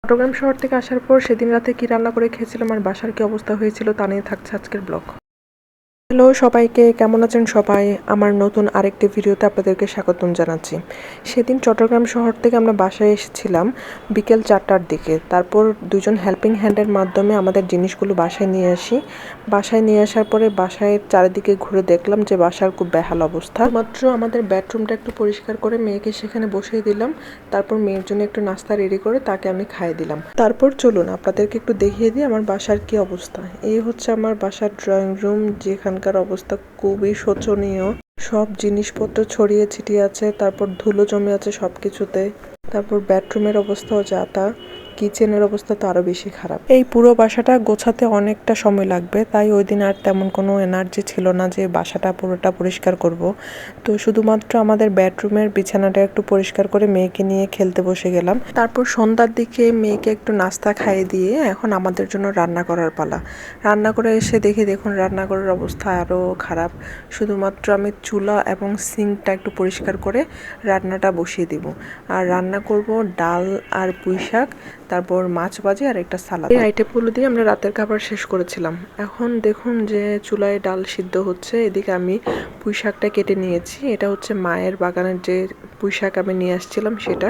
চট্টগ্রাম শহর থেকে আসার পর সেদিন রাতে কি রান্না করে খেয়েছিলাম আর বাসার কি অবস্থা হয়েছিল তা নিয়ে থাকছে আজকের ব্লগ। হ্যালো সবাইকে, কেমন আছেন সবাই? আমার নতুন আরেকটি ভিডিওতে আপনাদেরকে স্বাগতম জানাচ্ছি। সেদিন চট্টগ্রাম শহর থেকে আমরা বাসায় এসেছিলাম বিকেল 4টার দিকে। তারপর দুজন হেল্পিং হ্যান্ডের মাধ্যমে আমাদের জিনিসগুলো বাসায় নিয়ে আসি। বাসায় নিয়ে আসার পরে বাসায় চারিদিকে ঘুরে দেখলাম যে বাসার খুব বেহাল অবস্থা। মাত্র আমাদের বেডরুমটা একটু পরিষ্কার করে মেয়েকে সেখানে বসিয়ে দিলাম। তারপর মেয়ের জন্য একটু নাস্তা রেডি করে তাকে আমি খাইয়ে দিলাম। তারপর চলুন আপনাদেরকে একটু দেখিয়ে দিই আমার বাসার কি অবস্থা। এই হচ্ছে আমার বাসার ড্রয়িং রুম, যেখানকার অবস্থা খুবই শোচনীয়। সব জিনিসপত্র ছড়িয়ে ছিটিয়ে আছে, তারপর ধুলো জমে আছে সবকিছুতে। তারপর বেডরুমের অবস্থাও যা তা, কিচেনের অবস্থা তো আরো বেশি খারাপ। এই পুরো বাসাটা গোছাতে অনেকটা সময় লাগবে, তাই ওই দিন আর তেমন কোনো এনার্জি ছিল না যে বাসাটা পুরোটা পরিষ্কার করব। তো শুধুমাত্র আমাদের বেডরুমের বিছানাটা একটু পরিষ্কার করে মেয়েকে নিয়ে খেলতে বসে গেলাম। তারপর সন্ধ্যার দিকে মেয়েকে একটু নাস্তা খাইয়ে দিয়ে এখন আমাদের জন্য রান্না করার পালা। রান্না করে এসে দেখুন রান্নাঘরের অবস্থা আরও খারাপ। শুধুমাত্র আমি চুলা এবং সিঙ্কটা একটু পরিষ্কার করে রান্নাটা বসিয়ে দিব। আর রান্না করব ডাল আর পুঁই শাক, তারপর মাছ ভাজি আর একটা সালাদ। এই আইটেমগুলো দিয়ে আমরা রাতের খাবার শেষ করেছিলাম। এখন দেখুন যে চুলায় ডাল সিদ্ধ হচ্ছে, এদিকে আমি পুঁই শাকটা কেটে নিয়েছি। এটা হচ্ছে মায়ের বাগানের যে পুঁই শাক আমি নিয়ে আসছিলাম সেটা।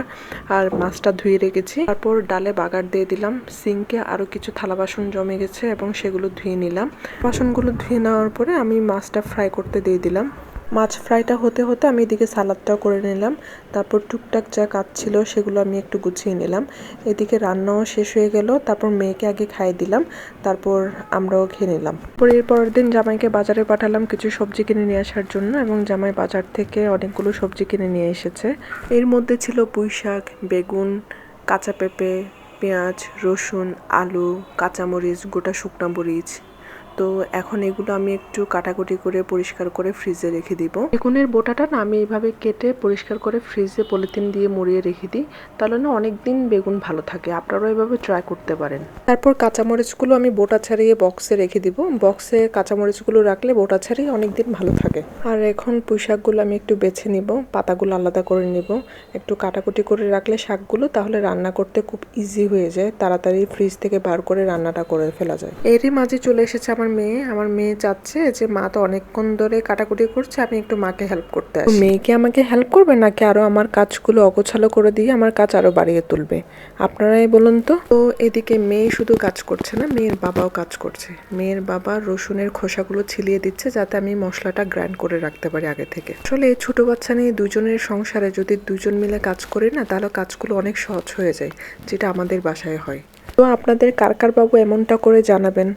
আর মাছটা ধুয়ে রেখেছি। তারপর ডালে বাগার দিয়ে দিলাম। সিঙ্কে আরও কিছু থালা বাসন জমে গেছে এবং সেগুলো ধুয়ে নিলাম। বাসনগুলো ধুয়ে নেওয়ার পরে আমি মাছটা ফ্রাই করতে দিয়ে দিলাম। মাছ ফ্রাইটা হতে হতে আমি এদিকে সালাদটাও করে নিলাম। তারপর টুকটাক যা কাজ ছিল সেগুলো আমি একটু গুছিয়ে নিলাম। এদিকে রান্নাও শেষ হয়ে গেল। তারপর মেয়েকে আগে খাইয়ে দিলাম, তারপর আমরাও খেয়ে নিলাম। এর পরের দিন জামাইকে বাজারে পাঠালাম কিছু সবজি কিনে নিয়ে আসার জন্য, এবং জামাই বাজার থেকে অনেকগুলো সবজি কিনে নিয়ে এসেছে। এর মধ্যে ছিল পুঁই শাক, বেগুন, কাঁচা পেঁপে, পেঁয়াজ, রসুন, আলু, কাঁচামরিচ, গোটা শুকনা মরিচ। তো এখন এগুলো আমি একটু কাটাকুটি করে পরিষ্কার করে ফ্রিজে রেখে দিব। বেগুনের বোটাটা না আমি এইভাবে কেটে পরিষ্কার করে ফ্রিজে পলিথিন দিয়ে মুড়িয়ে রেখে দিই, তাহলে না অনেক দিন বেগুন ভালো থাকে। আপনারাও এভাবে ট্রাই করতে পারেন। তারপর কাঁচামরিচগুলো আমি বোটা ছাড়িয়ে বক্সে রেখে দিব। বক্সে কাঁচামরিচগুলো রাখলে বোটা ছাড়িয়ে অনেক দিন ভালো থাকে। আর এখন পুঁই শাকগুলো আমি একটু বেছে নিব, পাতাগুলো আলাদা করে নিব। একটু কাটাকুটি করে রাখলে শাকগুলো তাহলে রান্না করতে খুব ইজি হয়ে যায়, তাড়াতাড়ি ফ্রিজ থেকে বার করে রান্নাটা করে ফেলা যায়। এরই মাঝে চলে এসেছে আমার মেয়ে চাচ্ছে যে মা তো অনেকক্ষণ ধরে কাটাকুটি করছে, আমি একটু মাকে হেল্প করতে আসি। মেয়েকে আমাকে হেল্প করবে নাকি আরো আমার কাজগুলো অগোছালো করে দিয়ে আমার কাজ আরো বাড়িয়ে তুলবে, আপনারাই বলুন তো। তো এদিকে মেয়ে শুধু কাজ করছে না, মেয়ের বাবাও কাজ করছে। মেয়ের বাবা রসুনের খোসাগুলো ছিলিয়ে দিচ্ছে যাতে আমি মশলাটা গ্রাইন্ড করে রাখতে পারি আগে থেকে। আসলে এই ছোট বাচ্চা নিয়ে দুজনের সংসারে যদি দুজন মিলে কাজ করি না, তাহলে কাজগুলো অনেক সহজ হয়ে যায়, যেটা আমাদের বাসায় হয়। তো আপনাদের কার কার বাবু এমনটা করে জানাবেন।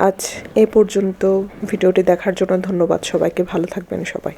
আজ এ পর্যন্ত। ভিডিওটি দেখার জন্য ধন্যবাদ সবাইকে। ভালো থাকবেন সবাই।